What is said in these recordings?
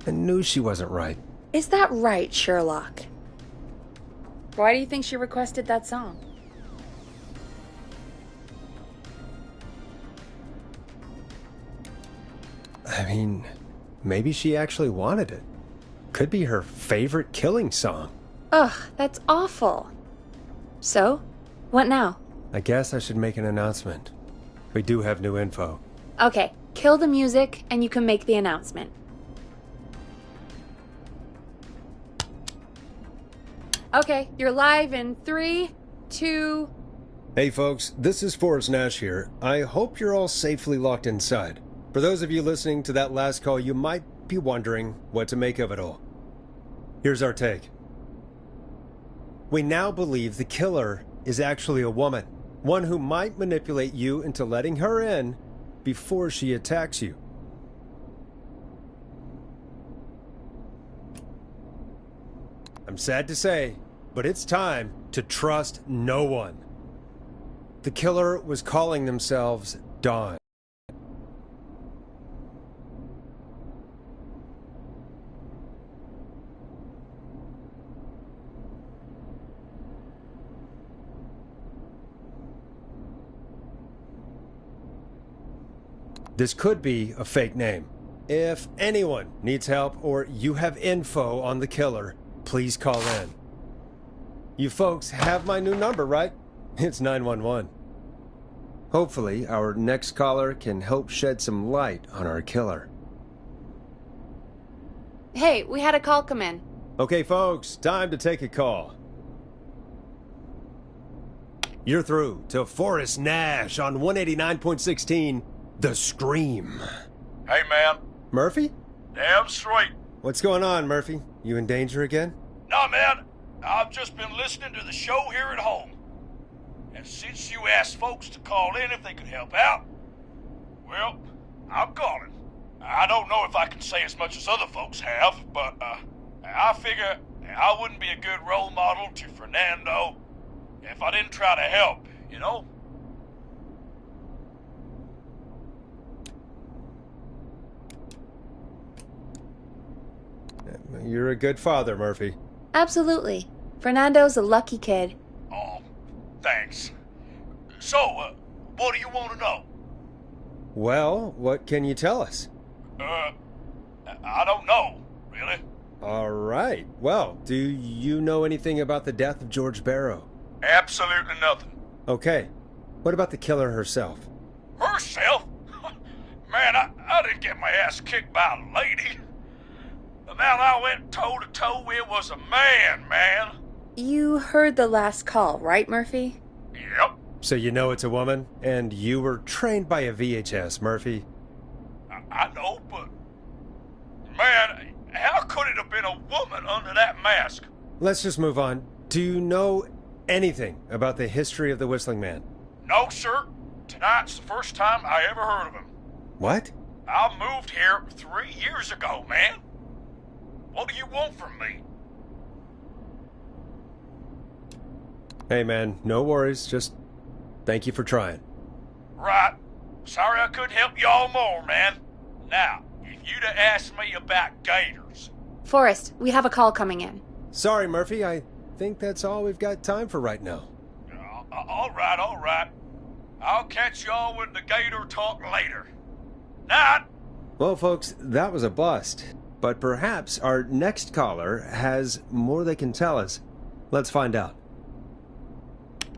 I knew she wasn't right. Is that right, Sherlock? Why do you think she requested that song? I mean, maybe she actually wanted it. Could be her favorite killing song. Ugh, that's awful. So, what now? I guess I should make an announcement. We do have new info. Okay, kill the music and you can make the announcement. Okay, you're live in 3, 2... Hey folks, this is Forrest Nash here. I hope you're all safely locked inside. For those of you listening to that last call, you might be wondering what to make of it all. Here's our take. We now believe the killer is actually a woman. One who might manipulate you into letting her in before she attacks you. I'm sad to say, but it's time to trust no one. The killer was calling themselves Dawn. This could be a fake name. If anyone needs help or you have info on the killer, please call in. You folks have my new number, right? It's 911. Hopefully, our next caller can help shed some light on our killer. Hey, we had a call come in. Okay, folks, time to take a call. You're through to Forrest Nash on 189.16, The Scream. Hey, man. Murphy? Damn straight. What's going on, Murphy? You in danger again? Nah, man. I've just been listening to the show here at home. And since you asked folks to call in if they could help out, well, I'm calling. I don't know if I can say as much as other folks have, but I figure I wouldn't be a good role model to Fernando if I didn't try to help, you know? You're a good father, Murphy. Absolutely. Fernando's a lucky kid. Oh, thanks. So, what do you want to know? Well, what can you tell us? I don't know, really. All right. Well, do you know anything about the death of George Barrow? Absolutely nothing. Okay. What about the killer herself? Herself? Man, I didn't get my ass kicked by a lady. The man I went toe-to-toe with was a man. You heard the last call, right, Murphy? Yep. So you know it's a woman, and you were trained by a VHS, Murphy. I know, but... Man, how could it have been a woman under that mask? Let's just move on. Do you know anything about the history of the Whistling Man? No, sir. Tonight's the first time I ever heard of him. What? I moved here 3 years ago, man. What do you want from me? Hey, man, no worries. Just thank you for trying. Right. Sorry I couldn't help y'all more, man. Now, if you'd have asked me about gators... Forrest, we have a call coming in. Sorry, Murphy. I think that's all we've got time for right now. All right. I'll catch y'all with the gator talk later. Night. Well, folks, that was a bust. But perhaps our next caller has more they can tell us. Let's find out.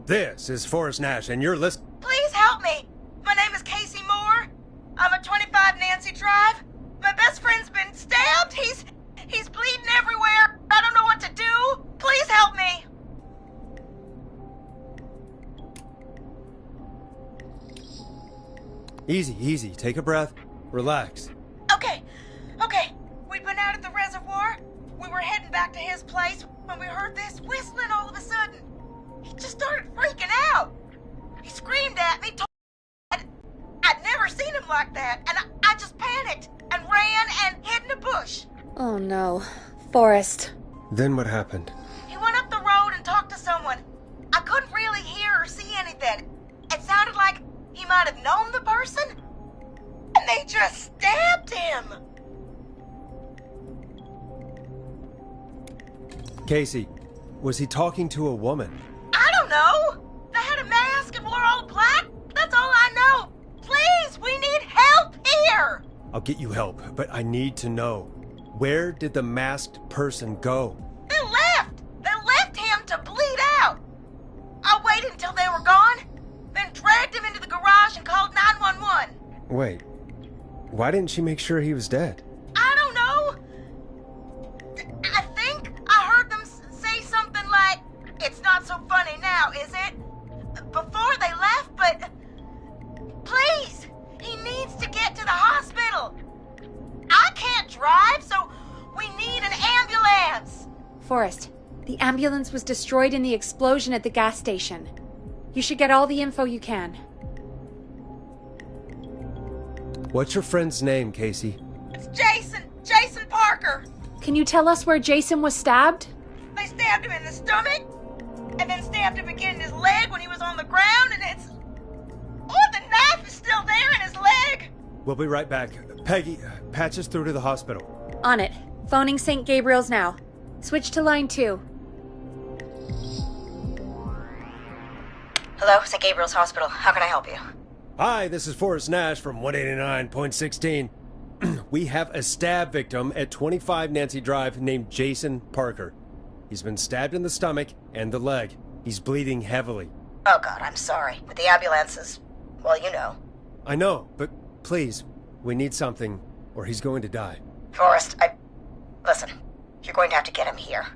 This is Forrest Nash, and you're listening. Please help me. My name is Casey Moore. I'm at 25 Nancy Drive. My best friend's been stabbed. He's bleeding everywhere. I don't know what to do. Please help me. Easy. Take a breath. Relax. Okay. We'd been out at the reservoir. We were heading back to his place when we heard this whistling all of a sudden. He just started freaking out. He screamed at me. I'd never seen him like that, and I just panicked and ran and hid in a bush. Oh no. Forrest. Then what happened? He went up the road and talked to someone. I couldn't really hear or see anything. It sounded like he might have known the person, and they just stabbed him. Casey, was he talking to a woman? I don't know. They had a mask and wore all black. That's all I know. Please, we need help here. I'll get you help, but I need to know. Where did the masked person go? They left. They left him to bleed out. I waited until they were gone, then dragged him into the garage and called 911. Wait, why didn't she make sure he was dead? I don't know. I think I heard them say something like, "It's not so funny now, is it?" Before they left, but please, he needs to get to the hospital. I can't drive, so we need an ambulance. Forrest, the ambulance was destroyed in the explosion at the gas station. You should get all the info you can. What's your friend's name, Casey? It's Jason Parker. Can you tell us where Jason was stabbed? They stabbed him in the stomach, and then stabbed him again in his leg when he was on the ground, and it's... Oh, the knife is still there in his leg! We'll be right back. Peggy, patch us through to the hospital. On it. Phoning St. Gabriel's now. Switch to line 2. Hello, St. Gabriel's Hospital. How can I help you? Hi, this is Forrest Nash from 189.16. We have a stab victim at 25 Nancy Drive named Jason Parker. He's been stabbed in the stomach and the leg. He's bleeding heavily. Oh, God, I'm sorry. But the ambulance is... well, you know. I know, but please, we need something, or he's going to die. Forrest, Listen, you're going to have to get him here.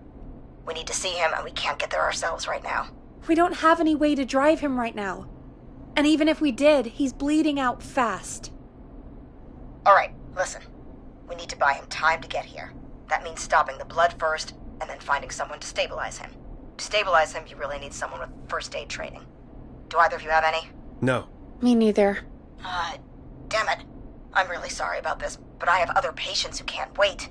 We need to see him, and we can't get there ourselves right now. We don't have any way to drive him right now. And even if we did, he's bleeding out fast. All right, listen. We need to buy him time to get here. That means stopping the blood first, and then finding someone to stabilize him. To stabilize him, you really need someone with first aid training. Do either of you have any? No. Me neither. Damn it. I'm really sorry about this, but I have other patients who can't wait.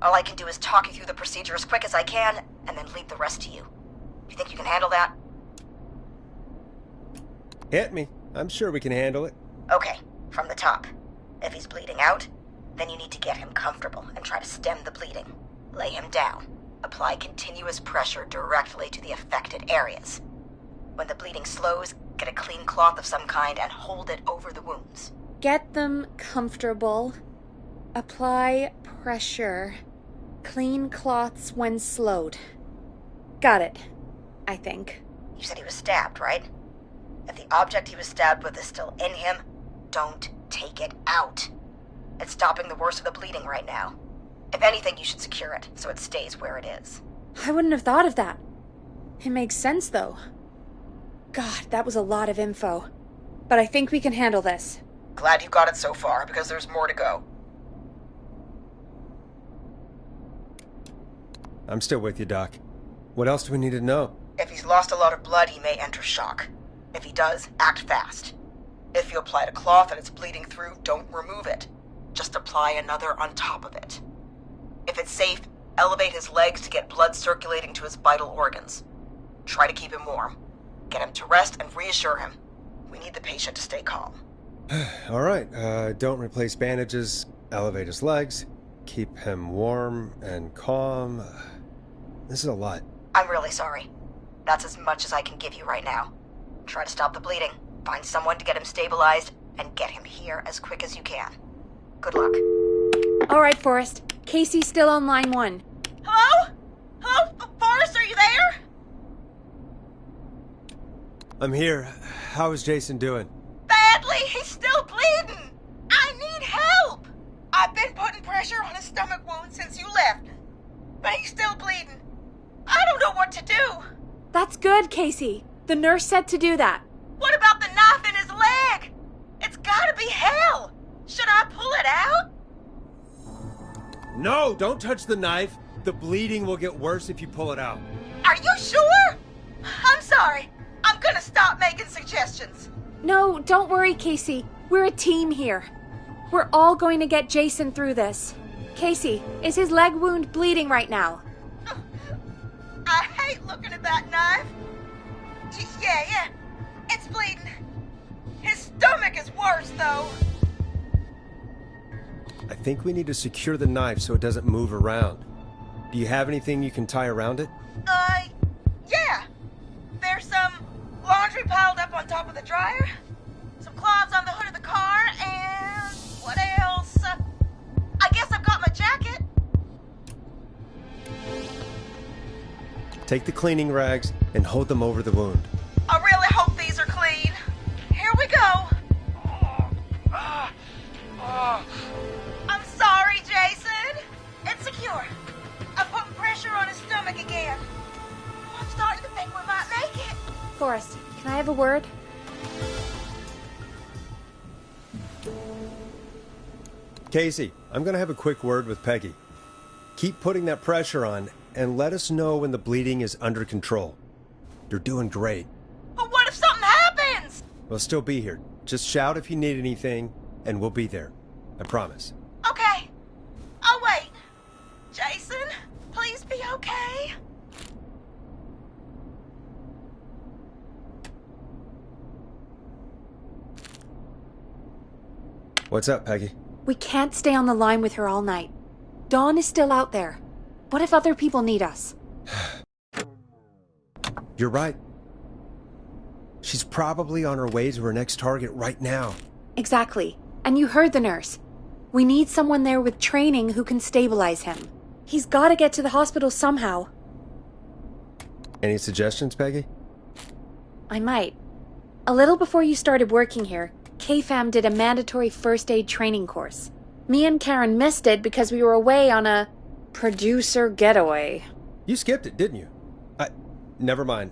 All I can do is talk you through the procedure as quick as I can, and then leave the rest to you. Do you think you can handle that? Hit me. I'm sure we can handle it. Okay, from the top. If he's bleeding out, then you need to get him comfortable and try to stem the bleeding. Lay him down. Apply continuous pressure directly to the affected areas. When the bleeding slows, get a clean cloth of some kind and hold it over the wounds. Get them comfortable. Apply pressure. Clean cloths when slowed. Got it, I think. You said he was stabbed, right? If the object he was stabbed with is still in him, don't take it out. It's stopping the worst of the bleeding right now. If anything, you should secure it so it stays where it is. I wouldn't have thought of that. It makes sense, though. God, that was a lot of info. But I think we can handle this. Glad you got it so far, because there's more to go. I'm still with you, Doc. What else do we need to know? If he's lost a lot of blood, he may enter shock. If he does, act fast. If you applied a cloth and it's bleeding through, don't remove it. Just apply another on top of it. If it's safe, elevate his legs to get blood circulating to his vital organs. Try to keep him warm. Get him to rest and reassure him. We need the patient to stay calm. All right, don't replace bandages, elevate his legs, keep him warm and calm. This is a lot. I'm really sorry. That's as much as I can give you right now. Try to stop the bleeding, find someone to get him stabilized, and get him here as quick as you can. Good luck. All right, Forrest. Casey's still on line 1. Hello? Hello? Forrest, are you there? I'm here. How is Jason doing? Badly. He's still bleeding. I need help. I've been putting pressure on his stomach wound since you left, but he's still bleeding. I don't know what to do. That's good, Casey. The nurse said to do that. What about the knife in his leg? It's gotta be hell. Should I pull it out? No, don't touch the knife. The bleeding will get worse if you pull it out. Are you sure? I'm sorry. I'm gonna stop making suggestions. No, don't worry, Casey. We're a team here. We're all going to get Jason through this. Casey, is his leg wound bleeding right now? I hate looking at that knife. Yeah. It's bleeding. His stomach is worse, though. I think we need to secure the knife so it doesn't move around. Do you have anything you can tie around it? Yeah. There's some laundry piled up on top of the dryer, some cloths on the hood of the car, and what else? I guess I've got my jacket. Take the cleaning rags and hold them over the wound. I really hope these are clean. Here we go. I'm sorry, Jason. It's secure. I'm putting pressure on his stomach again. I'm starting to think we might make it. Forrest, can I have a word? Casey, I'm gonna have a quick word with Peggy. Keep putting that pressure on and let us know when the bleeding is under control. You're doing great. But what if something happens? We'll still be here. Just shout if you need anything, and we'll be there. I promise. Okay. I'll wait. Jason, please be okay. What's up, Peggy? We can't stay on the line with her all night. Dawn is still out there. What if other people need us? You're right. She's probably on her way to her next target right now. Exactly. And you heard the nurse. We need someone there with training who can stabilize him. He's got to get to the hospital somehow. Any suggestions, Peggy? I might. A little before you started working here, KFAM did a mandatory first aid training course. Me and Karen missed it because we were away on a producer getaway. You skipped it, didn't you? Never mind.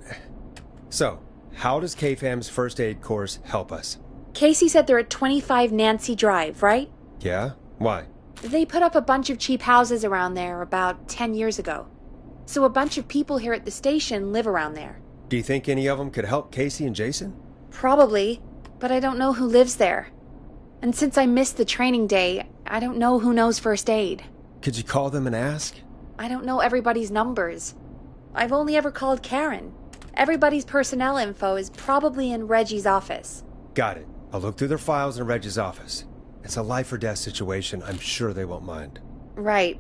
So, how does KFAM's first aid course help us? Casey said they're at 25 Nancy Drive, right? Yeah? Why? They put up a bunch of cheap houses around there about 10 years ago. So a bunch of people here at the station live around there. Do you think any of them could help Casey and Jason? Probably, but I don't know who lives there. And since I missed the training day, I don't know who knows first aid. Could you call them and ask? I don't know everybody's numbers. I've only ever called Karen. Everybody's personnel info is probably in Reggie's office. Got it. I'll look through their files in Reggie's office. It's a life or death situation. I'm sure they won't mind. Right.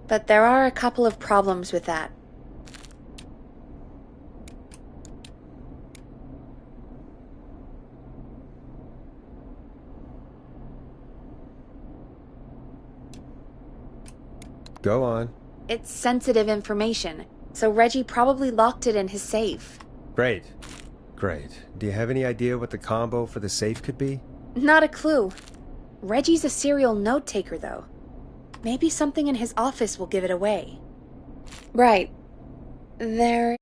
But there are a couple of problems with that. Go on. It's sensitive information, so Reggie probably locked it in his safe. Great. Great. Do you have any idea what the combo for the safe could be? Not a clue. Reggie's a serial note-taker, though. Maybe something in his office will give it away. Right. There...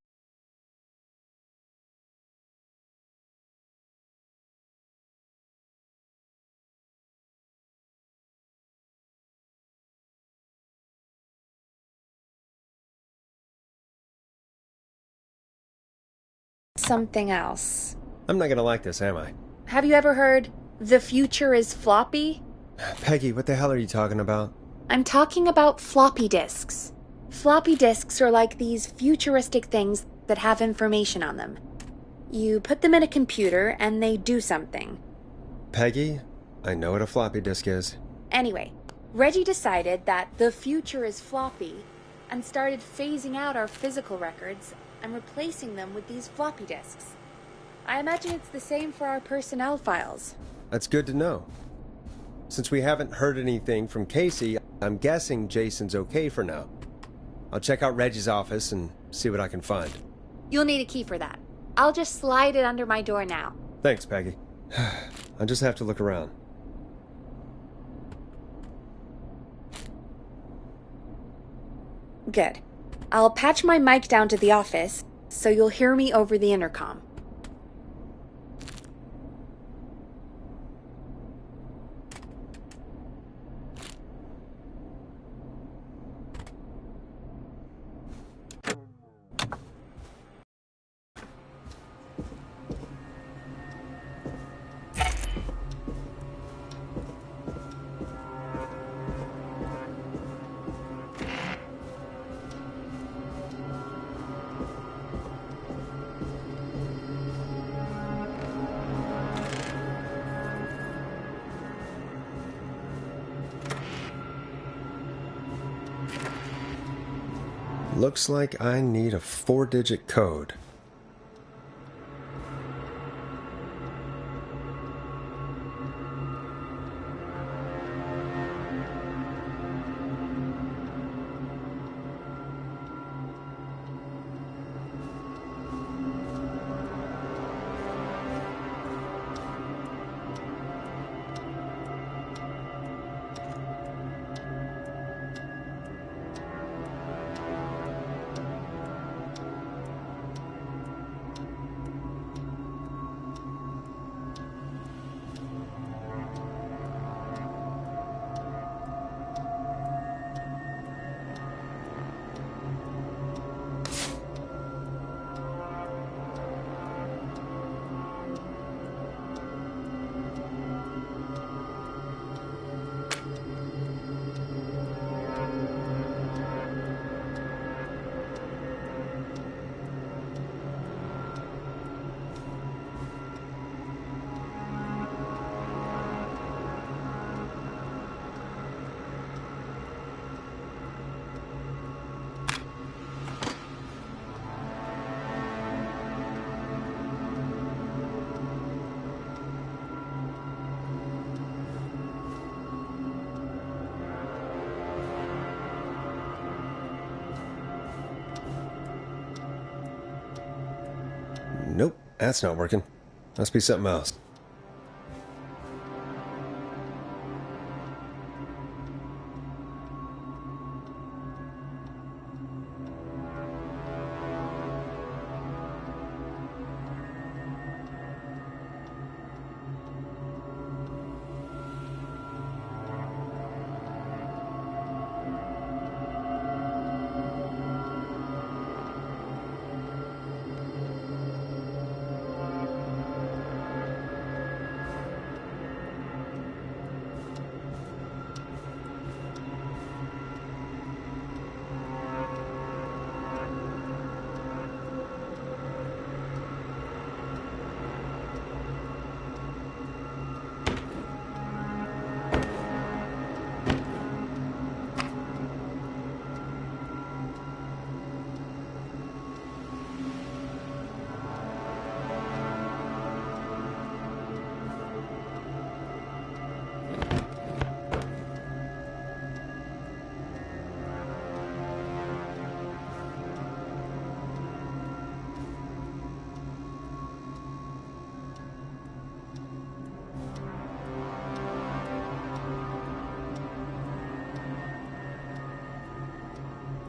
something else. I'm not gonna like this, am I? Have you ever heard, "The future is floppy"? Peggy, what the hell are you talking about? I'm talking about floppy disks. Floppy disks are like these futuristic things that have information on them. You put them in a computer and they do something. Peggy, I know what a floppy disk is. Anyway, Reggie decided that the future is floppy and started phasing out our physical records and replacing them with these floppy disks. I imagine it's the same for our personnel files. That's good to know. Since we haven't heard anything from Casey, I'm guessing Jason's okay for now. I'll check out Reggie's office and see what I can find. You'll need a key for that. I'll just slide it under my door now. Thanks, Peggy. I'll just have to look around. Good. I'll patch my mic down to the office, so you'll hear me over the intercom. Looks like I need a 4-digit code. Nope, that's not working. Must be something else.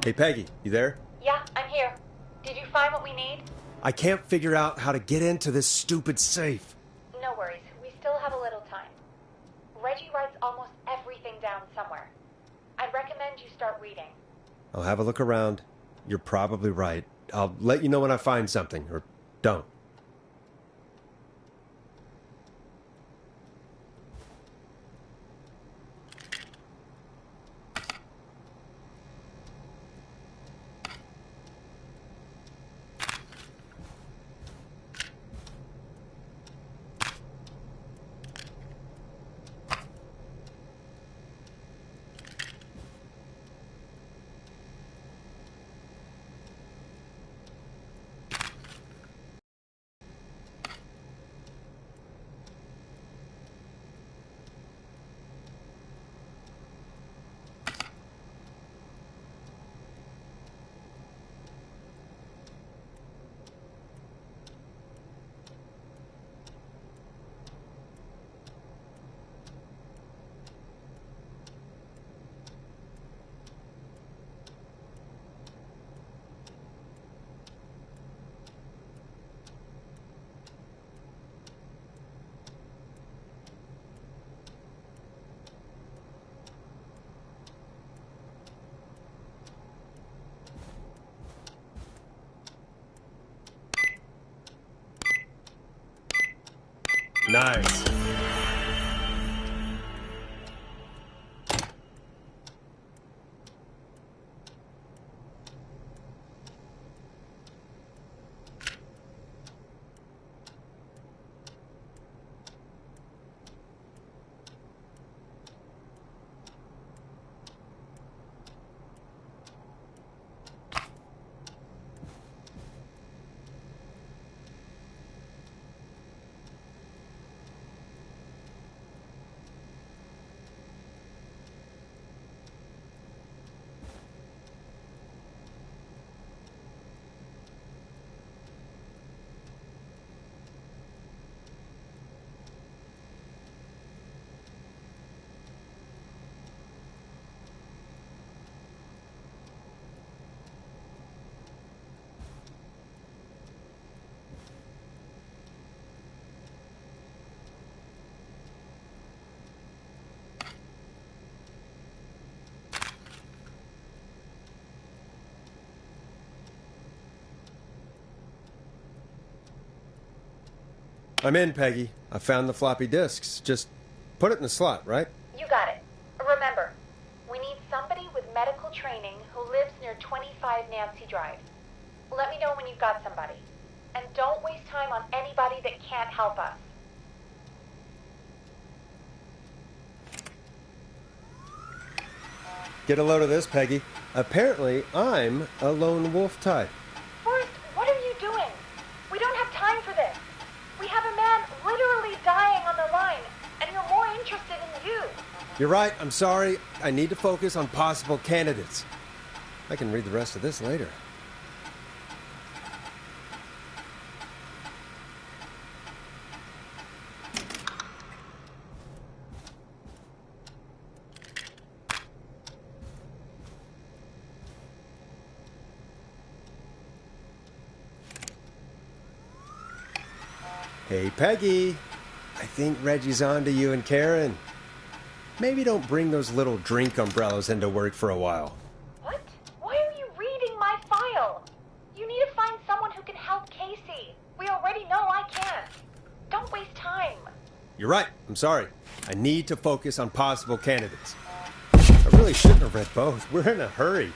Hey, Peggy, you there? Yeah, I'm here. Did you find what we need? I can't figure out how to get into this stupid safe. No worries. We still have a little time. Reggie writes almost everything down somewhere. I'd recommend you start reading. I'll have a look around. You're probably right. I'll let you know when I find something, or don't. Nice. I'm in, Peggy. I found the floppy disks. Just put it in the slot, right? You got it. Remember, we need somebody with medical training who lives near 25 Nancy Drive. Let me know when you've got somebody. And don't waste time on anybody that can't help us. Get a load of this, Peggy. Apparently, I'm a lone wolf type. Forrest, what are you doing? We don't have time for this. We have a man literally dying on the line, and you're more interested in you. You're right. I'm sorry. I need to focus on possible candidates. I can read the rest of this later. Hey, Peggy. I think Reggie's on to you and Karen. Maybe don't bring those little drink umbrellas into work for a while. What? Why are you reading my file? You need to find someone who can help Casey. We already know I can't. Don't waste time. You're right. I'm sorry. I need to focus on possible candidates. I really shouldn't have read both. We're in a hurry.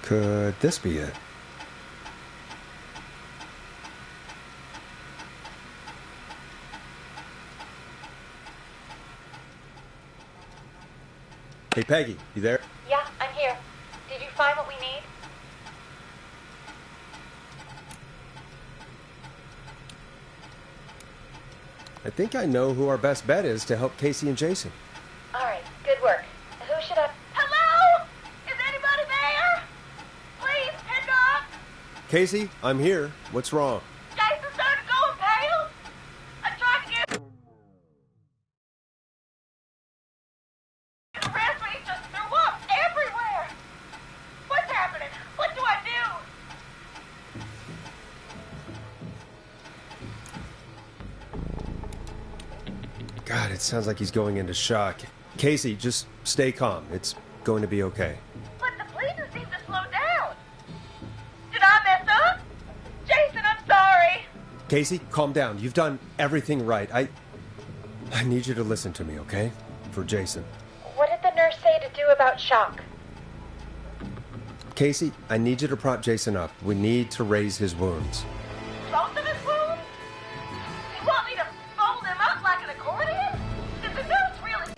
Could this be it? Hey, Peggy, you there? Yeah, I'm here. Did you find what we need? I think I know who our best bet is to help Casey and Jason. All right, good work. Who should I... Hello? Is anybody there? Please, pick up. Casey, I'm here. What's wrong? Jason started going pale. I tried to get the rest, but he just threw up everywhere. What's happening? What do I do? God, it sounds like he's going into shock. Casey, just stay calm. It's going to be okay. But the bleeding seemed to slow down. Did I mess up? Jason, I'm sorry. Casey, calm down. You've done everything right. I need you to listen to me, okay? For Jason. What did the nurse say to do about shock? Casey, I need you to prop Jason up. We need to raise his wounds. Both of his wounds? You want me to fold him up like an accordion? Did the nurse really...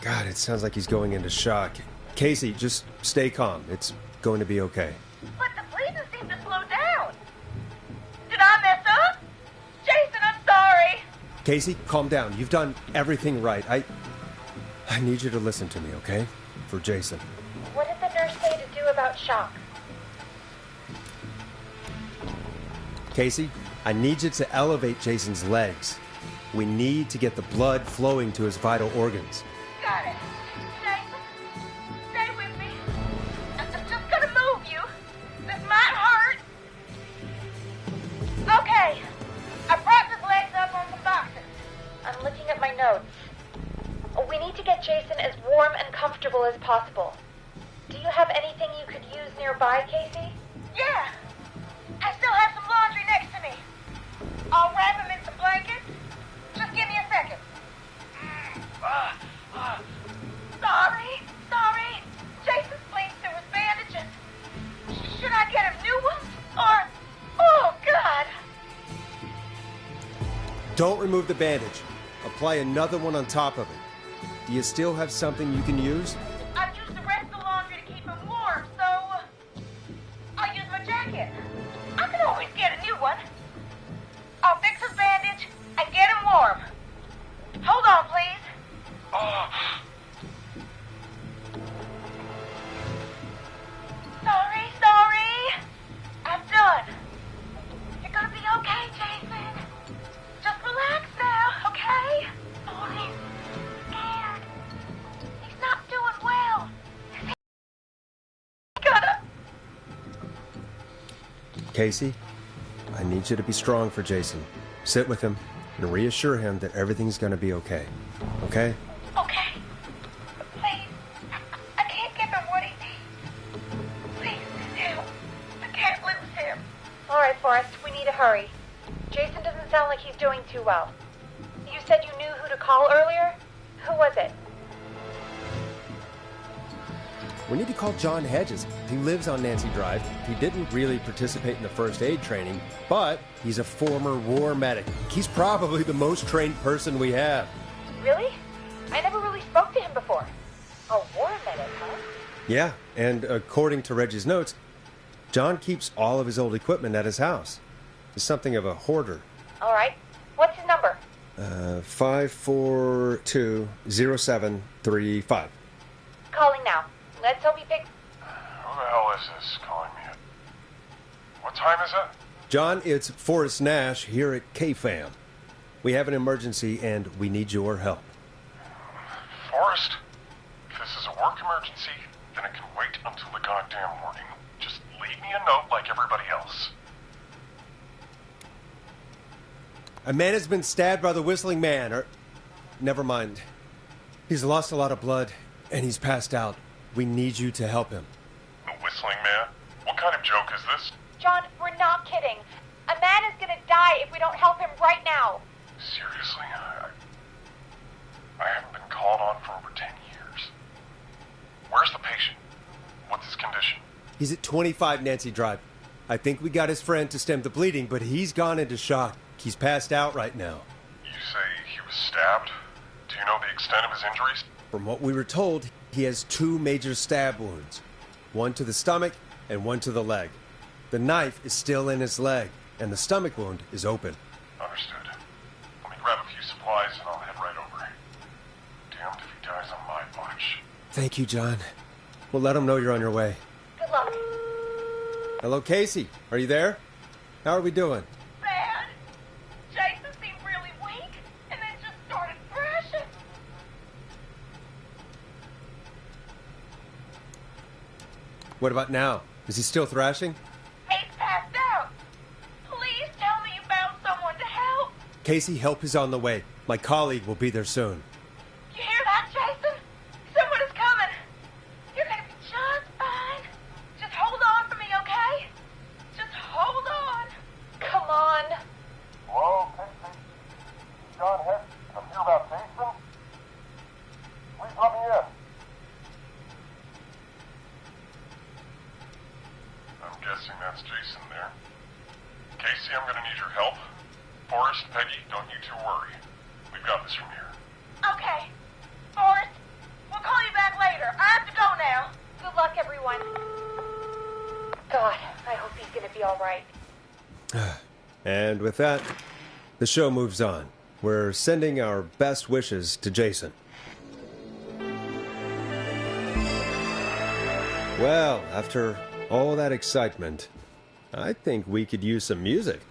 God, it sounds like he's going into shock. Casey, just stay calm. It's going to be okay. But the breathing seemed to slow down. Did I mess up? Jason, I'm sorry. Casey, calm down. You've done everything right. I need you to listen to me, okay? For Jason. What did the nurse say to do about shock? Casey, I need you to elevate Jason's legs. We need to get the blood flowing to his vital organs. Got it. Jason, stay with me. I'm just gonna move you. This might hurt. Okay. I propped his legs up on some boxes. I'm looking at my notes. We need to get Jason as warm and comfortable as possible. Do you have anything you could use nearby, Casey? Yeah. I still have some laundry next to me. I'll wrap him in some blankets. Just give me a second. Sorry. Jason's bleeding through his bandages. Should I get him new ones? Or... Oh, God. Don't remove the bandage. Apply another one on top of it. Do you still have something you can use? I've used the rest of the laundry to keep him warm, so... I'll use my jacket. I can always get a new one. I'll fix his bandage and get him warm. Hold on, please. Sorry. I'm done. You're gonna be okay, Jason. Just relax now, okay? Oh, he's scared. He's not doing well. He's gonna... Casey, I need you to be strong for Jason. Sit with him and reassure him that everything's going to be okay. Okay? Okay. Please. I can't give him what he needs. Please, help. I can't lose him. All right, Forrest, we need to hurry. Jason doesn't sound like he's doing too well. You said you knew who to call earlier? Who was it? We need to call John Hedges. He lives on Nancy Drive. He didn't really participate in the first aid training, but he's a former war medic. He's probably the most trained person we have. Really? I never really spoke to him before. A war medic, huh? Yeah, and according to Reggie's notes, John keeps all of his old equipment at his house. He's something of a hoarder. All right. What's his number? 5420735. Calling now. Let's hope he picks... Who the hell is this calling me? What time is it? John, it's Forrest Nash here at KFAM. We have an emergency and we need your help. Forrest? If this is a work emergency, then it can wait until the goddamn morning. Just leave me a note like everybody else. A man has been stabbed by the Whistling Man, or... Never mind. He's lost a lot of blood, and he's passed out. We need you to help him. The Whistling Man? What kind of joke is this? John, we're not kidding. A man is gonna die if we don't help him right now. Seriously, I haven't been called on for over 10 years. Where's the patient? What's his condition? He's at 25 Nancy Drive. I think we got his friend to stem the bleeding, but he's gone into shock. He's passed out right now. You say he was stabbed? Do you know the extent of his injuries? From what we were told, he has 2 major stab wounds. One to the stomach and one to the leg. The knife is still in his leg, and the stomach wound is open. Understood. Let me grab a few supplies and I'll head right over. Damned if he dies on my watch. Thank you, John. We'll let him know you're on your way. Good luck. Hello, Casey. Are you there? How are we doing? Bad. Jason seemed really weak, and then just started thrashing. What about now? Is he still thrashing? He's passed out. Please tell me you found someone to help. Casey, help is on the way. My colleague will be there soon. You hear that, Jason? Someone is coming. You're gonna be just fine. Just hold on for me, okay? Just hold on. Come on. Hello, Casey? John Head. I'm here about Jason. Please let me in. I'm guessing that's Jason there. Casey, I'm gonna need your help. Forrest, Peggy, don't you two worry. We've got this from here. Okay. Forrest, later. I have to go now. Good luck, everyone. God, I hope he's gonna be all right. And with that, the show moves on. We're sending our best wishes to Jason. Well, after all that excitement, I think we could use some music.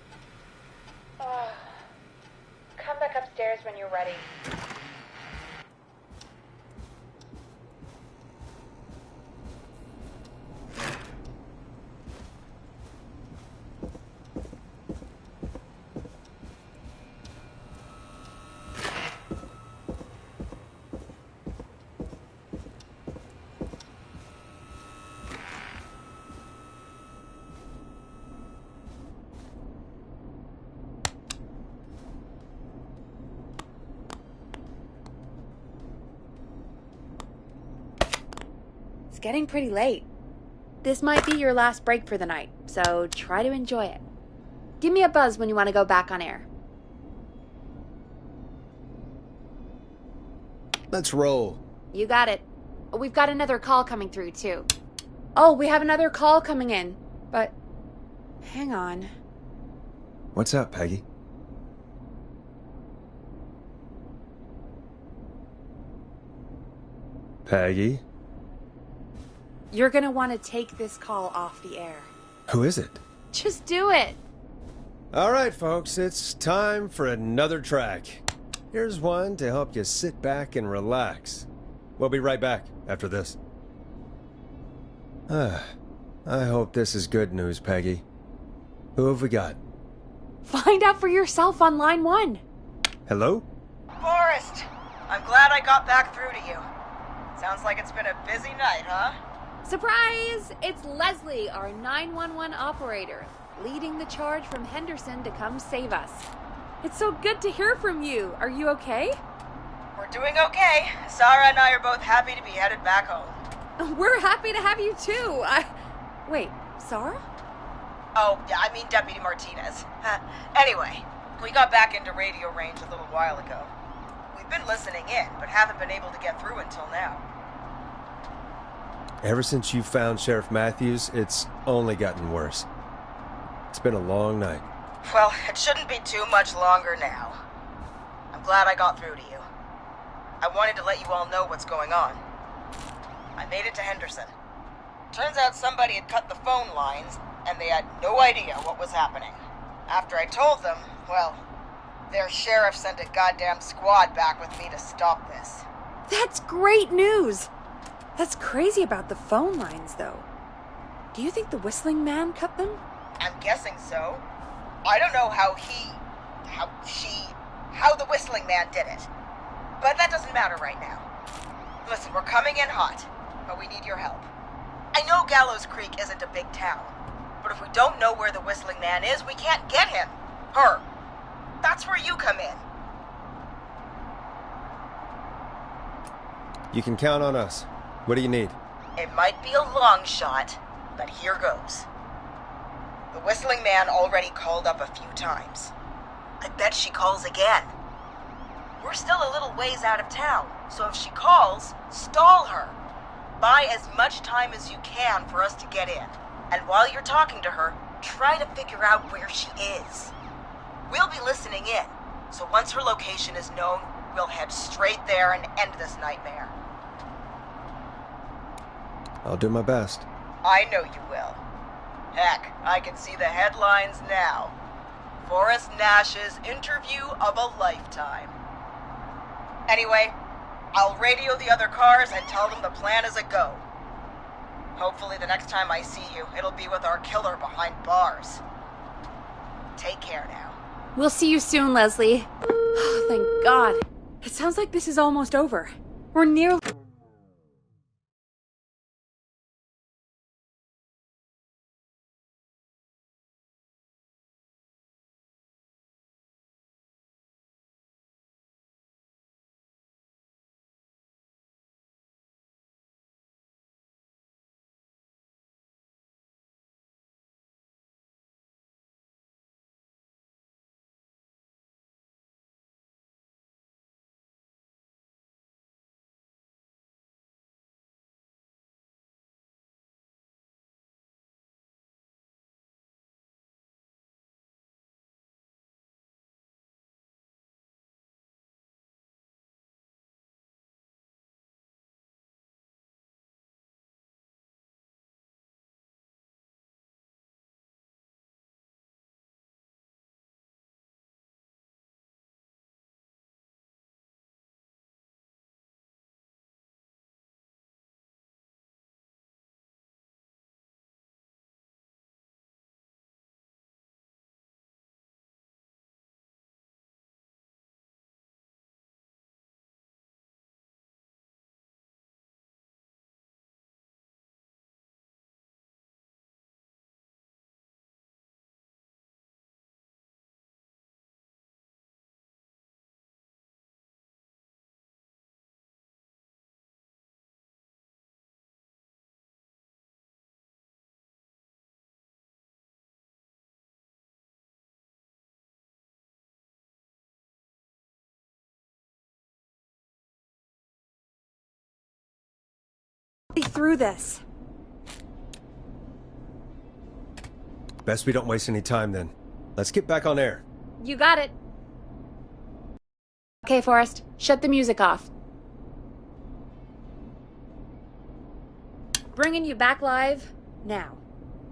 Come back upstairs when you're ready. It's getting pretty late. This might be your last break for the night, so try to enjoy it. Give me a buzz when you want to go back on air. Let's roll. You got it. We've got another call coming through, too. Oh, we have another call coming in, but hang on. What's up, Peggy? Peggy? You're gonna want to take this call off the air. Who is it? Just do it. All right, folks, it's time for another track. Here's one to help you sit back and relax. We'll be right back after this. I hope this is good news, Peggy. Who have we got? Find out for yourself on line 1. Hello? Forrest, I'm glad I got back through to you. Sounds like it's been a busy night, huh? Surprise! It's Leslie, our 911 operator, leading the charge from Henderson to come save us. It's so good to hear from you. Are you okay? We're doing okay. Sarah and I are both happy to be headed back home. We're happy to have you too. Wait, Sarah? Oh, yeah, I mean Deputy Martinez. Anyway, we got back into radio range a little while ago. We've been listening in, but haven't been able to get through until now. Ever since you found Sheriff Matthews, it's only gotten worse. It's been a long night. Well, it shouldn't be too much longer now. I'm glad I got through to you. I wanted to let you all know what's going on. I made it to Henderson. Turns out somebody had cut the phone lines, and they had no idea what was happening. After I told them, well, their sheriff sent a goddamn squad back with me to stop this. That's great news. That's crazy about the phone lines, though. Do you think the Whistling Man cut them? I'm guessing so. I don't know how the Whistling Man did it. But that doesn't matter right now. Listen, we're coming in hot, but we need your help. I know Gallows Creek isn't a big town, but if we don't know where the Whistling Man is, we can't get him. Her. That's where you come in. You can count on us. What do you need? It might be a long shot, but here goes. The Whistling Man already called up a few times. I bet she calls again. We're still a little ways out of town, so if she calls, stall her. Buy as much time as you can for us to get in. And while you're talking to her, try to figure out where she is. We'll be listening in, so once her location is known, we'll head straight there and end this nightmare. I'll do my best. I know you will. Heck, I can see the headlines now. Forrest Nash's interview of a lifetime. Anyway, I'll radio the other cars and tell them the plan is a go. Hopefully the next time I see you, it'll be with our killer behind bars. Take care now. We'll see you soon, Leslie. Oh, thank God. It sounds like this is almost over. We're nearly... through this. Best we don't waste any time then. Let's get back on air. You got it. Okay, Forrest, shut the music off. Bringing you back live now.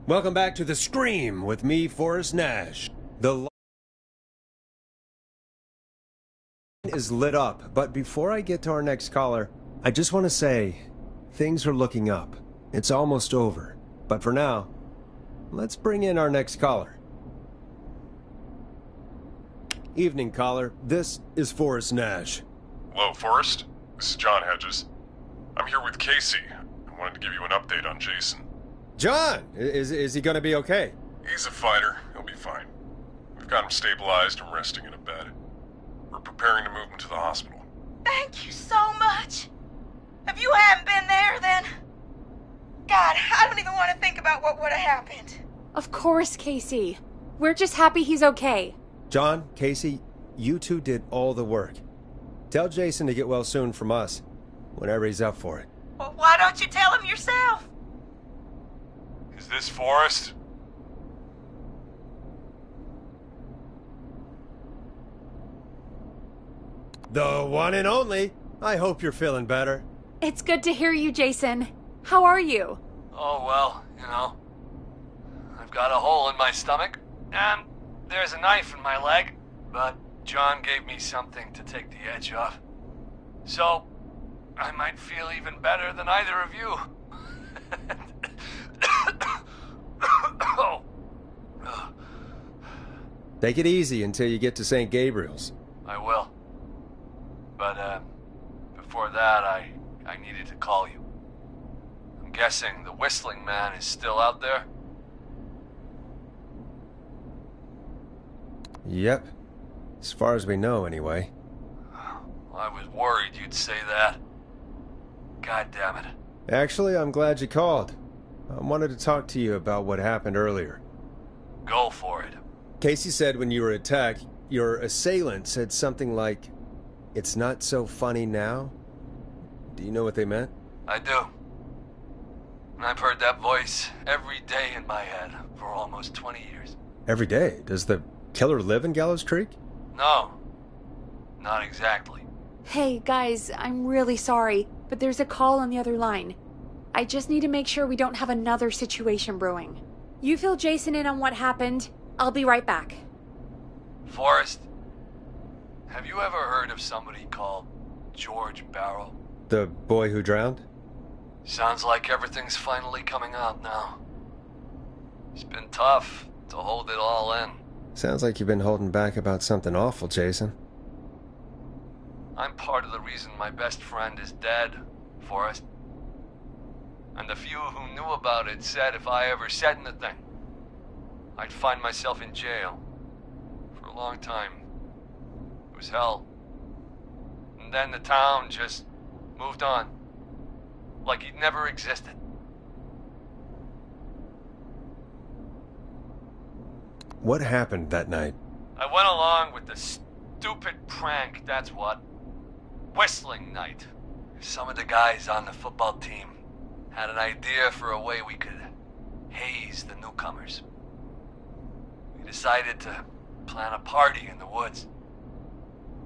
Welcome back to The Scream with me, Forrest Nash. The line is lit up, but before I get to our next caller, I just want to say, things are looking up. It's almost over. But for now, let's bring in our next caller. Evening, caller. This is Forrest Nash. Hello, Forrest. This is John Hedges. I'm here with Casey. I wanted to give you an update on Jason. John! Is he gonna be okay? He's a fighter. He'll be fine. We've got him stabilized and resting in a bed. We're preparing to move him to the hospital. Thank you so much. If you hadn't been there, then... God, I don't even want to think about what would have happened. Of course, Casey. We're just happy he's okay. John, Casey, you two did all the work. Tell Jason to get well soon from us, whenever he's up for it. Well, why don't you tell him yourself? Is this Forrest? The one and only. I hope you're feeling better. It's good to hear you, Jason. How are you? Oh, well, I've got a hole in my stomach, and there's a knife in my leg, but John gave me something to take the edge off. So, I might feel even better than either of you. Oh. Take it easy until you get to St. Gabriel's. I will. But, before that, I needed to call you. I'm guessing the Whistling Man is still out there? Yep. As far as we know, anyway. Well, I was worried you'd say that. God damn it. Actually, I'm glad you called. I wanted to talk to you about what happened earlier. Go for it. Casey said when you were attacked, your assailant said something like, "It's not so funny now." Do you know what they meant? I do. And I've heard that voice every day in my head for almost 20 years. Every day? Does the killer live in Gallows Creek? No. Not exactly. Hey, guys, I'm really sorry, but there's a call on the other line. I just need to make sure we don't have another situation brewing. You fill Jason in on what happened. I'll be right back. Forrest, have you ever heard of somebody called George Barrow? The boy who drowned? Sounds like everything's finally coming out now. It's been tough to hold it all in. Sounds like you've been holding back about something awful, Jason. I'm part of the reason my best friend is dead, Forrest. And the few who knew about it said if I ever said anything, I'd find myself in jail. For a long time. It was hell. And then the town just moved on. Like he'd never existed. What happened that night? I went along with the stupid prank, that's what. Whistling night. Some of the guys on the football team had an idea for a way we could haze the newcomers. We decided to plan a party in the woods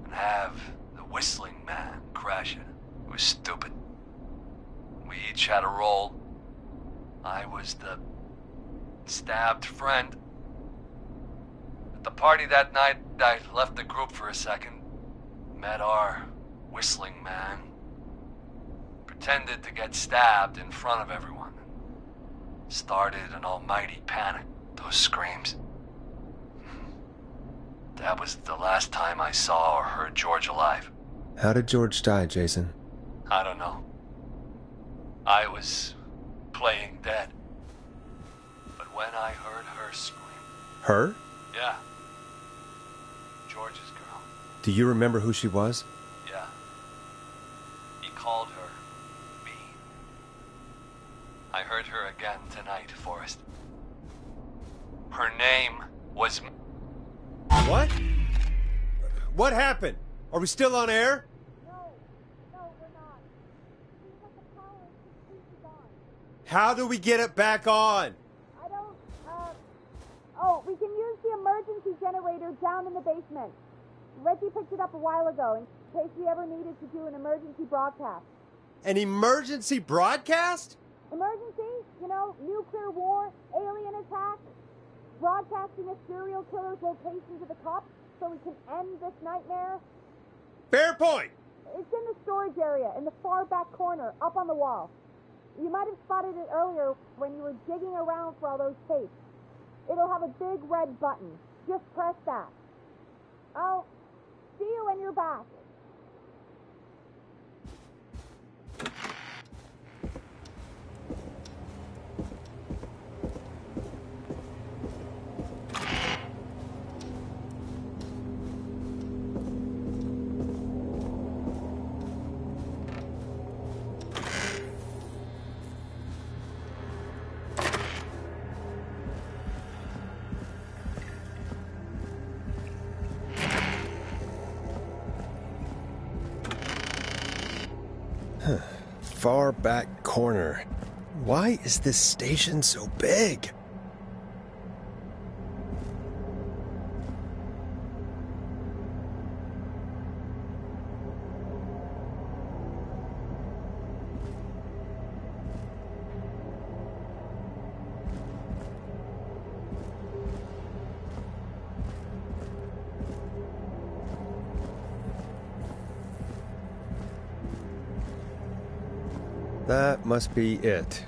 and have the Whistling Man crash it. It was stupid. We each had a role. I was the stabbed friend. At the party that night, I left the group for a second, met our Whistling Man, pretended to get stabbed in front of everyone. Started an almighty panic. Those screams. That was the last time I saw or heard George alive. How did George die, Jason? I don't know. I was playing dead. But when I heard her scream... Her? Yeah. George's girl. Do you remember who she was? Yeah. He called her me. I heard her again tonight, Forrest. Her name was... What? What happened? Are we still on air? No, we're not. Seems like the power is completely gone. How do we get it back on? I don't, Oh, we can use the emergency generator down in the basement. Reggie picked it up a while ago in case we ever needed to do an emergency broadcast. An emergency broadcast? Emergency? You know, nuclear war, alien attack, broadcasting a serial killer's location to the cops so we can end this nightmare. Fair point. It's in the storage area, in the far back corner, up on the wall. You might have spotted it earlier when you were digging around for all those tapes. It'll have a big red button. Just press that. I'll see you when you're back. Far back corner. Why is this station so big? That must be it.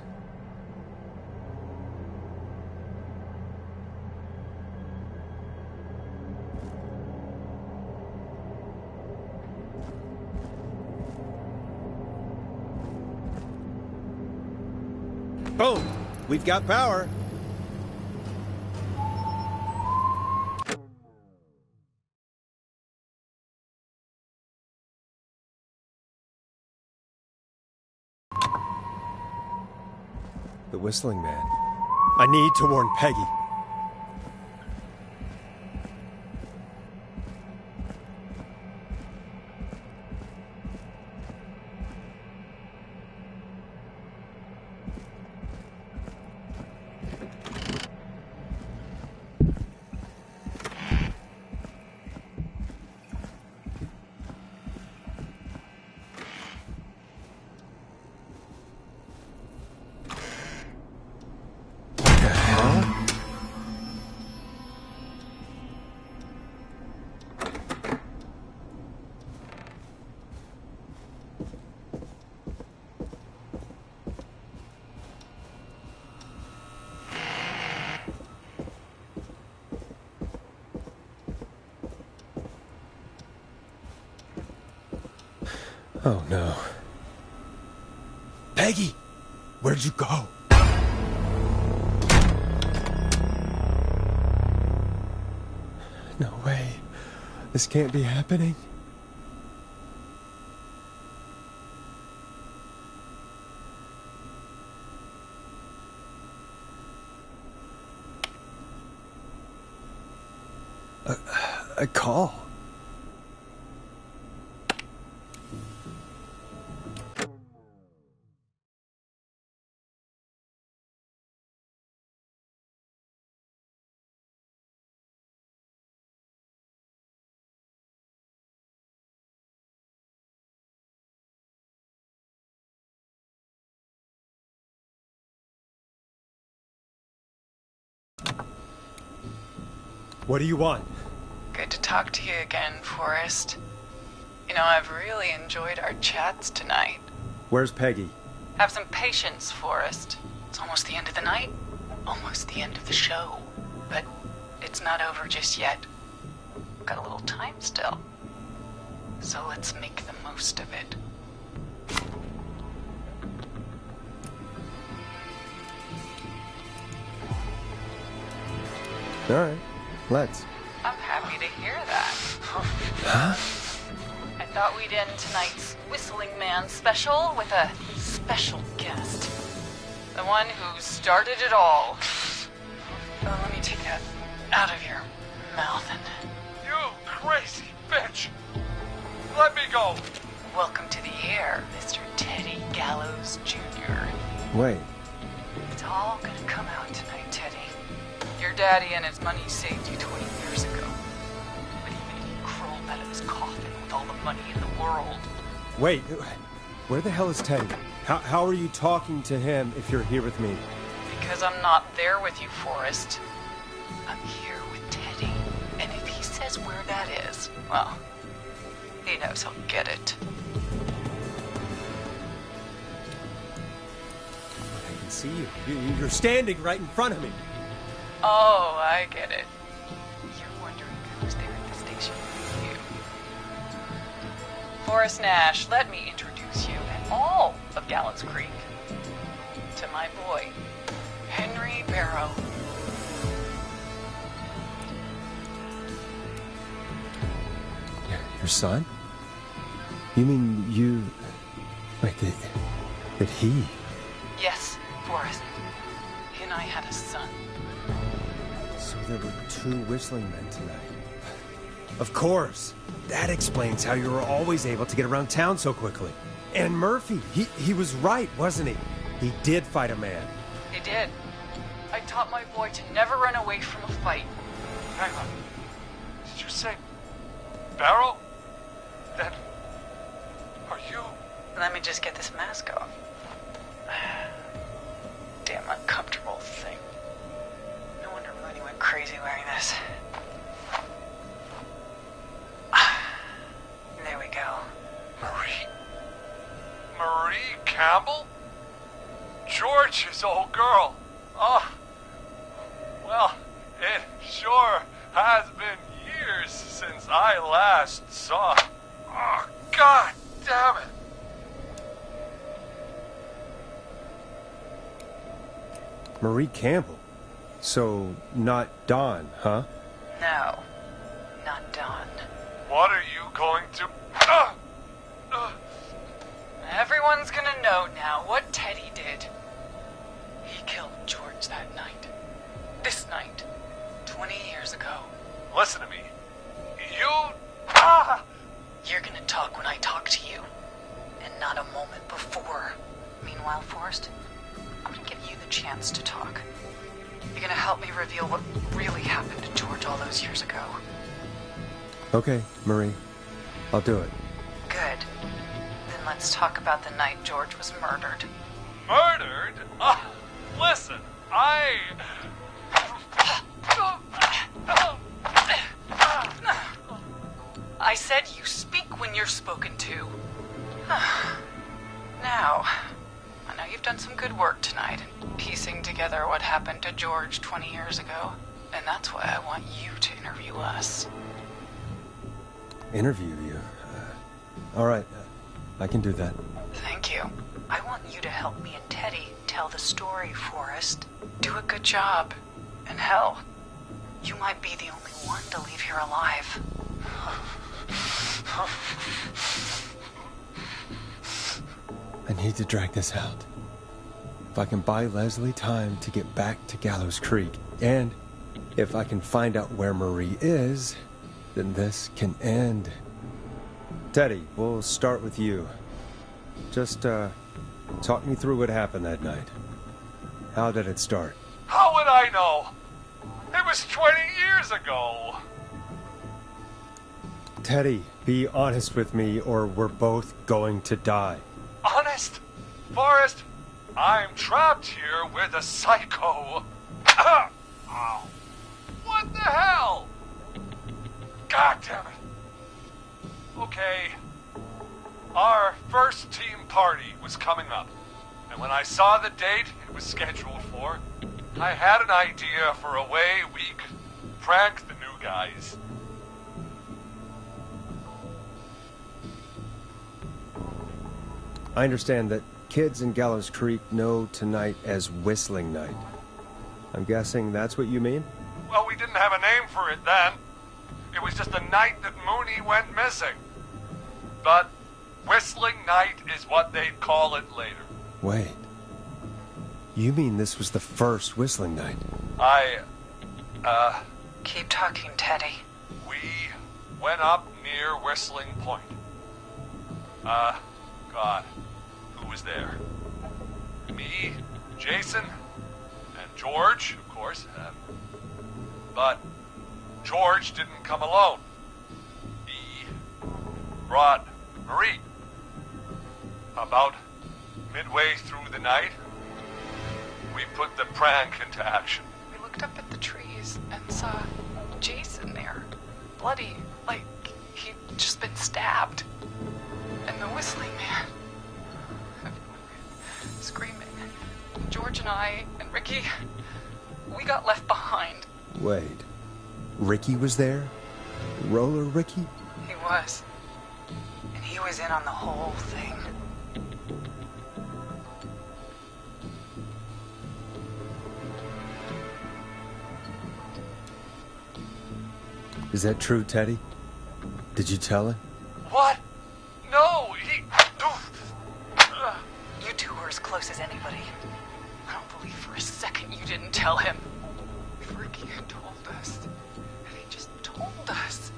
Boom! We've got power. The whistling man. I need to warn Peggy. Oh no. Peggy! Where'd you go? No way. This can't be happening. A call. What do you want? Good to talk to you again, Forrest. You know, I've really enjoyed our chats tonight. Where's Peggy? Have some patience, Forrest. It's almost the end of the night, almost the end of the show. But it's not over just yet. We've got a little time still. So let's make the most of it. All right, let's. I'm happy to hear that. Huh? I thought we'd end tonight's Whistling Man special with a special guest. The one who started it all. Oh, let me take that out of your mouth and... You crazy bitch! Let me go! Welcome to the air, Mr. Teddy Gallows Jr. Wait, all gonna come out tonight, Teddy. Your daddy and his money saved you 20 years ago. But even if you crawled out of his coffin with all the money in the world... Wait, where the hell is Teddy? How are you talking to him if you're here with me? Because I'm not there with you, Forrest. I'm here with Teddy. And if he says where that is, well, he knows he'll get it. I can see you. You're standing right in front of me. Oh, I get it. You're wondering who's there at the station with you. Forrest Nash, let me introduce you and all of Gallows Creek to my boy, Henry Barrow. Your son? You mean you... Wait, that he... Yes, Forrest. He and I had a son. So there were 2 whistling men tonight. Of course. That explains how you were always able to get around town so quickly. And Murphy, he was right, wasn't he? He did fight a man. He did. I taught my boy to never run away from a fight. Hang on. Did you say Barrow? Then are you? Let me just get this mask off. Damn uncomfortable thing. No wonder Mooney went crazy wearing this. There we go. Marie Campbell? George's old girl. Oh, well, it sure has been years since I last saw. Oh, God damn it. Marie Campbell? So, not Dawn, huh? No, not Dawn. What are you going to... Everyone's gonna know now what Teddy did. He killed George that night. This night. 20 years ago. Listen to me. You... You're gonna talk when I talk to you. And not a moment before. Meanwhile, Forrest, I'm gonna give you the chance to talk. You're gonna help me reveal what really happened to George all those years ago. Okay, Marie. I'll do it. Good. Then let's talk about the night George was murdered. Murdered? Listen, I said you speak when you're spoken to. Now, I know you've done some good work tonight in piecing together what happened to George 20 years ago, and that's why I want you to interview us. Interview you? All right. I can do that. Thank you. I want you to help me and Teddy tell the story, Forrest. Do a good job. And hell, you might be the only one to leave here alive. I need to drag this out. If I can buy Leslie time to get back to Gallows Creek, and if I can find out where Marie is, then this can end. Teddy, we'll start with you. Just, talk me through what happened that night. How did it start? How would I know? It was 20 years ago. Teddy, be honest with me or we're both going to die. Honest? Forrest, I'm trapped here with a psycho. Ow. What the hell? God damn it. Okay. Our first team party was coming up. And when I saw the date it was scheduled for, I had an idea for a way we could prank the new guys. I understand that kids in Gallows Creek know tonight as Whistling Night. I'm guessing that's what you mean? Well, we didn't have a name for it then. It was just the night that Mooney went missing. But Whistling Night is what they'd call it later. Wait. You mean this was the first Whistling Night? Keep talking, Teddy. We went up near Whistling Point. God, who was there? Me, Jason, George, of course. But George didn't come alone. He brought Marie. About midway through the night, we put the prank into action. We looked up at the trees and saw Jason there, bloody, like he'd just been stabbed. And the whistling man, screaming. George and I and Ricky, we got left behind. Wait. Ricky was there? Roller Ricky? He was. And he was in on the whole thing. Is that true, Teddy? Did you tell him? What? No, he... You two were as close as anybody. I don't believe for a second you didn't tell him. If Ricky had told us, if he just told us,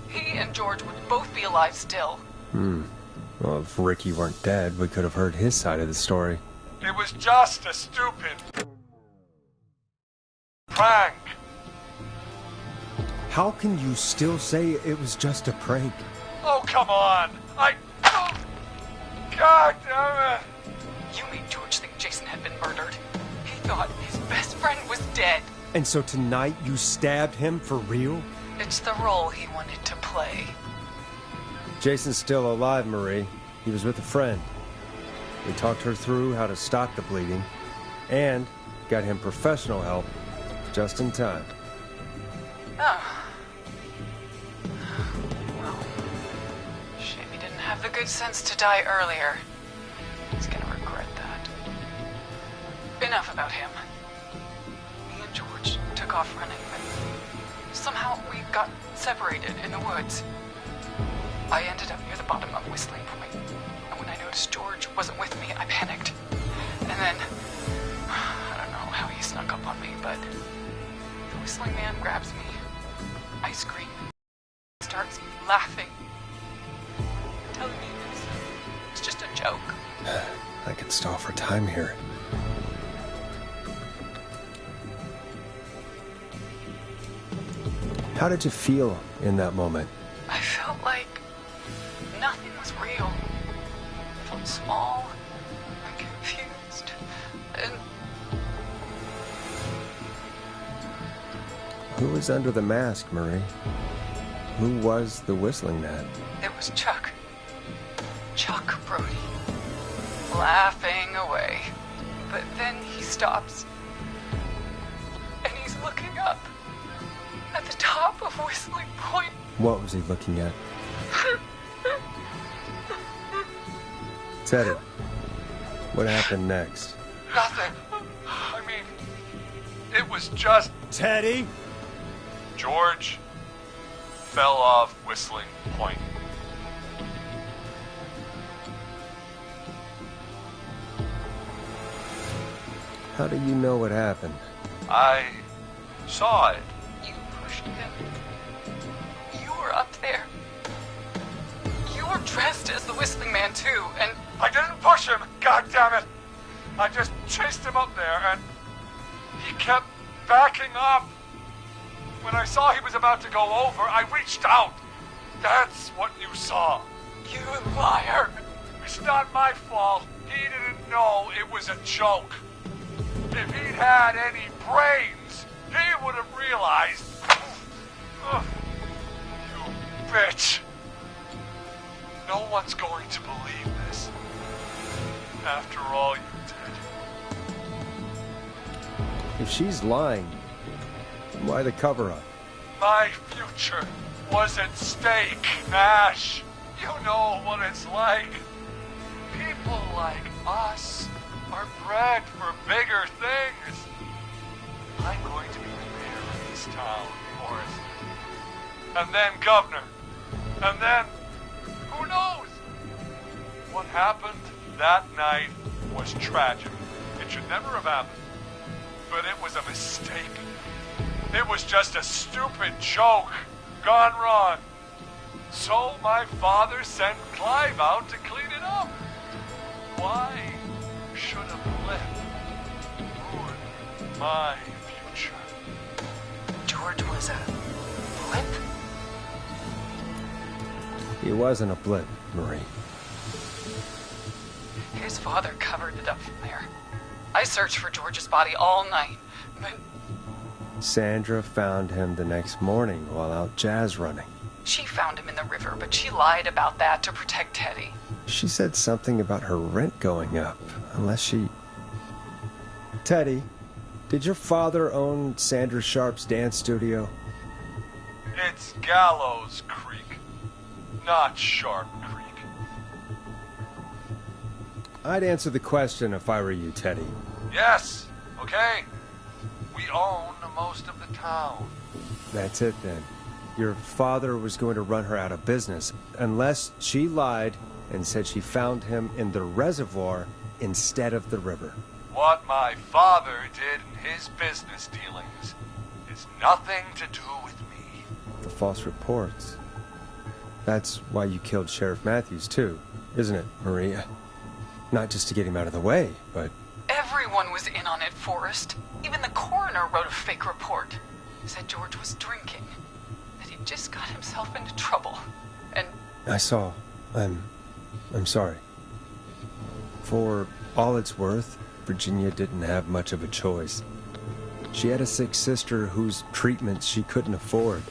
he and George would both be alive still. Well, if Ricky weren't dead, we could have heard his side of the story. It was just a stupid prank. How can you still say it was just a prank? Oh, come on. God damn it. You made George think Jason had been murdered. He thought his best friend was dead. And so tonight you stabbed him for real? It's the role he wanted to play. Jason's still alive, Marie. He was with a friend. We talked her through how to stop the bleeding and got him professional help just in time. Oh. Well, shame he didn't have the good sense to die earlier. He's gonna regret that. Enough about him. Me and George took off running, but somehow we got separated in the woods. I ended up near the bottom of Whistling Point, and when I noticed George wasn't with me, I panicked. And then, I don't know how he snuck up on me, but the whistling man grabs me. I scream. He starts laughing. Telling me it's just a joke. I can stall for time here. How did you feel in that moment? I felt like nothing was real. I felt small and confused and... Who was under the mask, Marie? Who was the whistling man? It was Chuck. Chuck Brody. Laughing away. But then he stops. And he's looking up. At the top of Whistling Point. What was he looking at? Teddy, what happened next? Nothing. I mean, it was just... Teddy? George fell off Whistling Point. How do you know what happened? I saw it. You pushed him. You were up there. You were dressed as the Whistling Man too, and... I didn't push him, god damn it! I just chased him up there, and he kept backing up. When I saw he was about to go over, I reached out. That's what you saw. You liar! It's not my fault. He didn't know it was a joke. If he'd had any brains, he would have realized. You bitch. No one's going to believe this. After all you did. If she's lying, why the cover-up? My future was at stake, Nash. You know what it's like. People like us are bred for bigger things. I'm going to be the mayor of this town, Forrest. And then governor. And then, who knows? What happened that night was tragic. It should never have happened. But it was a mistake. It was just a stupid joke gone wrong. So my father sent Clive out to clean it up. Why should a blip ruin my future. George was a blip? He wasn't a blip, Marie. His father covered it up from there. I searched for George's body all night, but Sandra found him the next morning while out jazz running. she found him in the river, but she lied about that to protect Teddy. She said something about her rent going up, unless she... Teddy, did your father own Sandra Sharp's dance studio? It's Gallows Creek, not Sharp Creek. I'd answer the question if I were you, Teddy. Yes, okay. We own most of the town. That's it then. Your father was going to run her out of business, unless she lied and said she found him in the reservoir instead of the river. What my father did in his business dealings is nothing to do with me. The false reports. That's why you killed Sheriff Matthews, too, isn't it, Maria? Not just to get him out of the way, but... Everyone was in on it, Forrest. Even the coroner wrote a fake report. Said George was drinking. That he just got himself into trouble. And... I saw. I'm sorry. For all it's worth, Virginia didn't have much of a choice. She had a sick sister whose treatments she couldn't afford.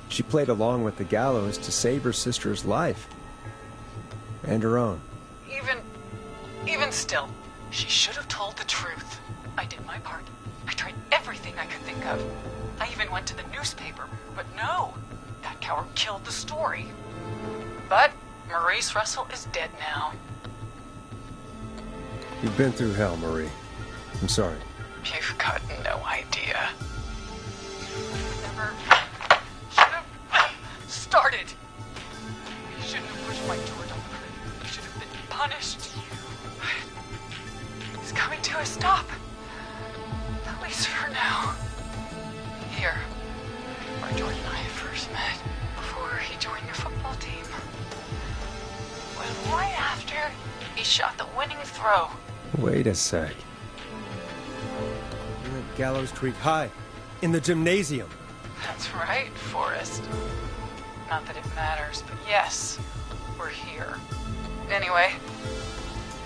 She played along with the gallows to save her sister's life. And her own. Even still, she should have told the truth. I did my part. I tried everything I could think of. I even went to the newspaper, but no. That coward killed the story. But Maurice Russell is dead now. You've been through hell, Marie. I'm sorry. You've got no idea. Never should have started. You shouldn't have pushed my George on the cliff. You should have been punished. He's coming to a stop. At least for now. Here, where George and I first met, before he joined your football team. When right after he shot the winning throw. Wait a sec. You're at Gallows Creek High, in the gymnasium. That's right, Forrest. Not that it matters, but yes, we're here. Anyway,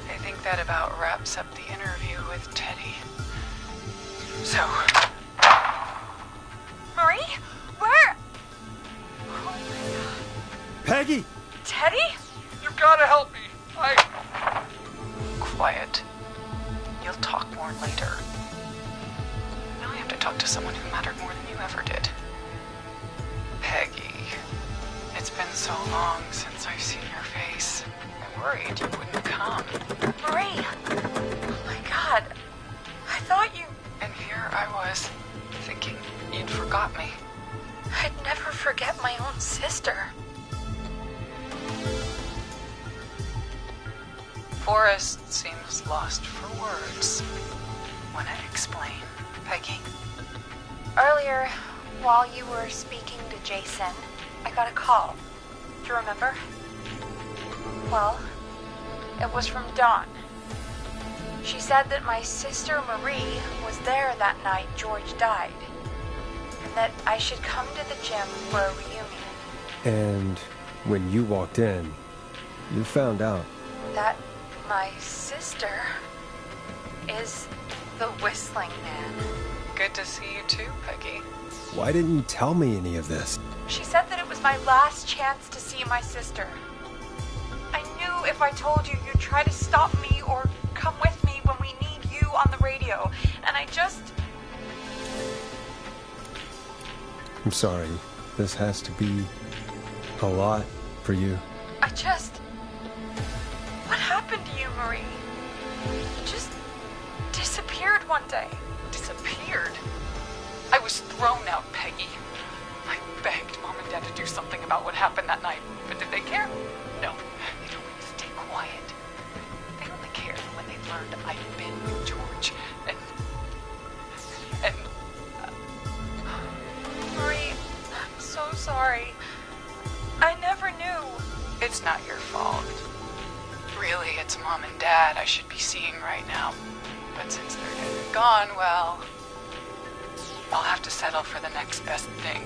I think that about wraps up the interview with Teddy. So... Marie? Where? Oh my God. Peggy! Teddy? You gotta help me. Quiet. You'll talk more later. Now I have to talk to someone who mattered more than you ever did. Peggy. It's been so long since I've seen your face. I worried you wouldn't come. Marie! Oh my God. I thought you... And here I was, thinking you'd forgot me. I'd never forget my own sister. Forrest seems lost for words. When I explain, Peggy? Earlier, while you were speaking to Jason, I got a call. Do you remember? Well, it was from Dawn. She said that my sister Marie was there that night George died, and that I should come to the gym for a reunion. And when you walked in, you found out. That my sister is the Whistling Man. Good to see you too, Peggy. Why didn't you tell me any of this? She said that it was my last chance to see my sister. I knew if I told you, you'd try to stop me or come with me when we need you on the radio. And I just... I'm sorry. This has to be a lot for you. What happened to you, Marie? You just disappeared one day. Disappeared? I was thrown out, Peggy. I begged Mom and Dad to do something about what happened that night, but did they care? No. They told me to stay quiet. They only cared when they learned I'd been with George, and... Marie, I'm so sorry. I never knew. It's not your fault. Really, it's Mom and Dad I should be seeing right now. But since they're dead and gone, well, I'll have to settle for the next best thing.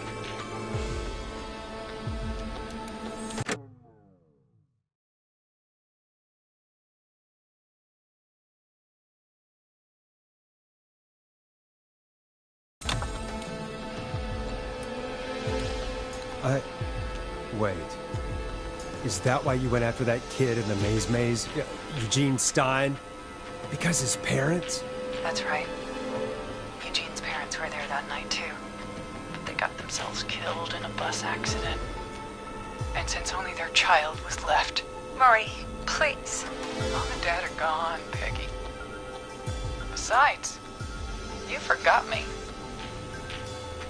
Wait. Is that why you went after that kid in the maze? Eugene Stein? Because his parents? That's right. Eugene's parents were there that night, too. But they got themselves killed in a bus accident. And since only their child was left... Marie, please. Mom and Dad are gone, Peggy. Besides, you forgot me.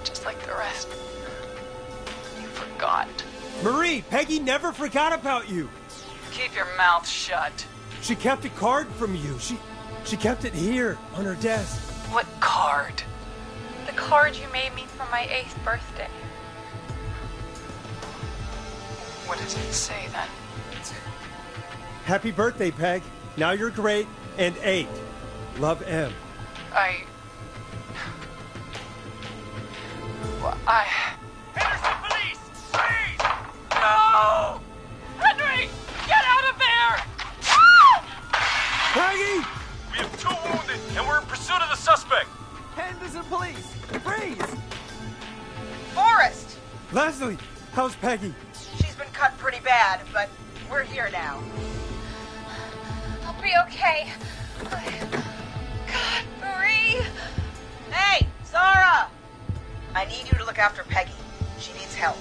Just like the rest. You forgot. Marie, Peggy never forgot about you. Keep your mouth shut. She kept a card from you. She kept it here on her desk. What card? The card you made me for my 8th birthday. What does it say then? Happy birthday, Peg. Now you're great and 8. Love, M. Henderson police! Freeze! No! Henry! Get out of there! Peggy! We have 2 wounded, and we're in pursuit of the suspect. Henderson police! Freeze! Forrest! Leslie, how's Peggy? She's been cut pretty bad, but we're here now. I'll be okay. God, Marie! Hey, Zara! I need you to look after Peggy. She needs help.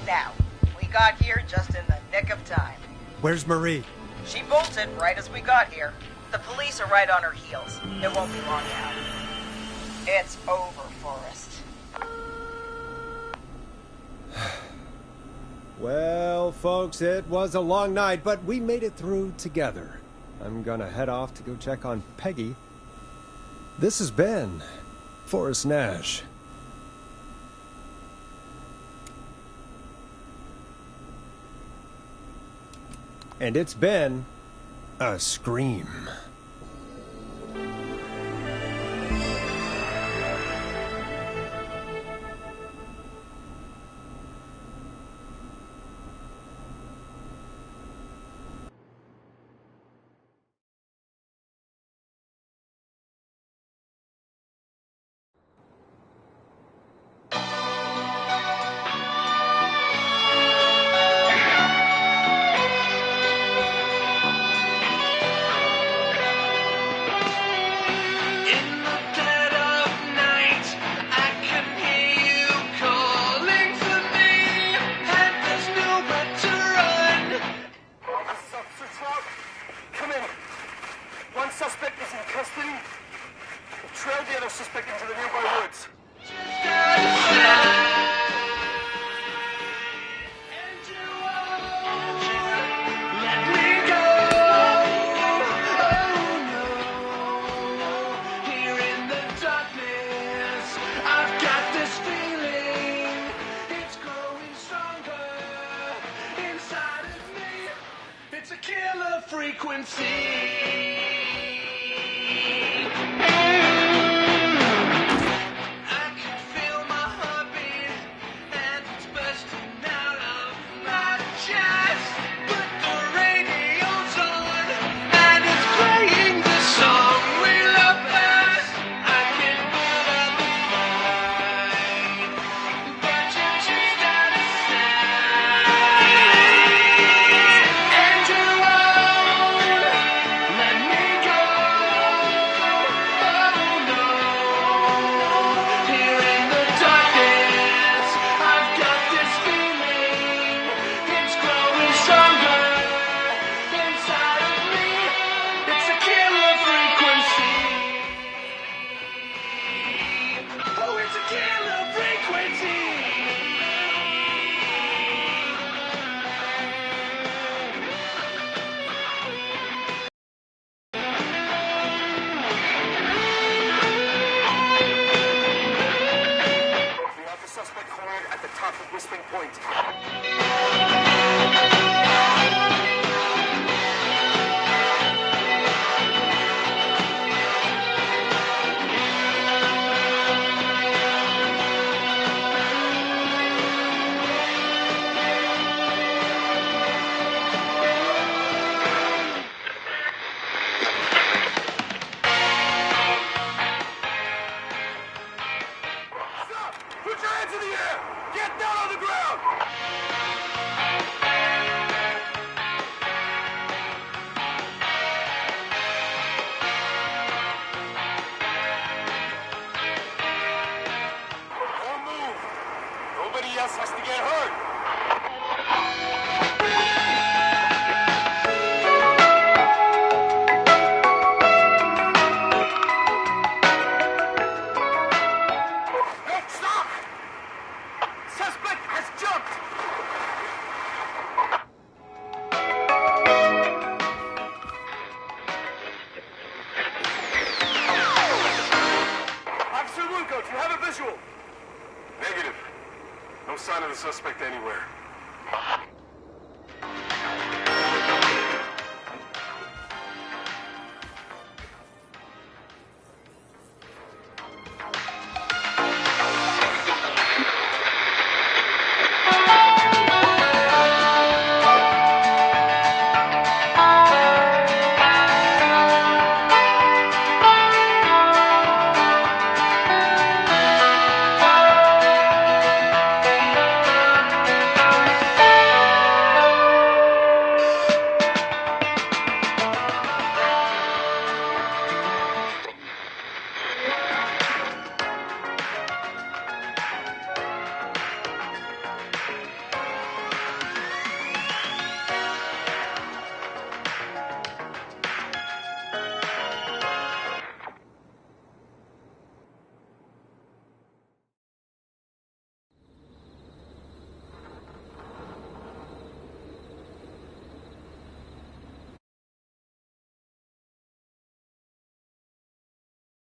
Now. We got here just in the nick of time. Where's Marie? She bolted right as we got here. The police are right on her heels. It won't be long now. It's over, Forrest. Well, folks, it was a long night, but we made it through together. I'm gonna head off to go check on Peggy. This has been Forrest Nash. And it's been a scream. anywhere.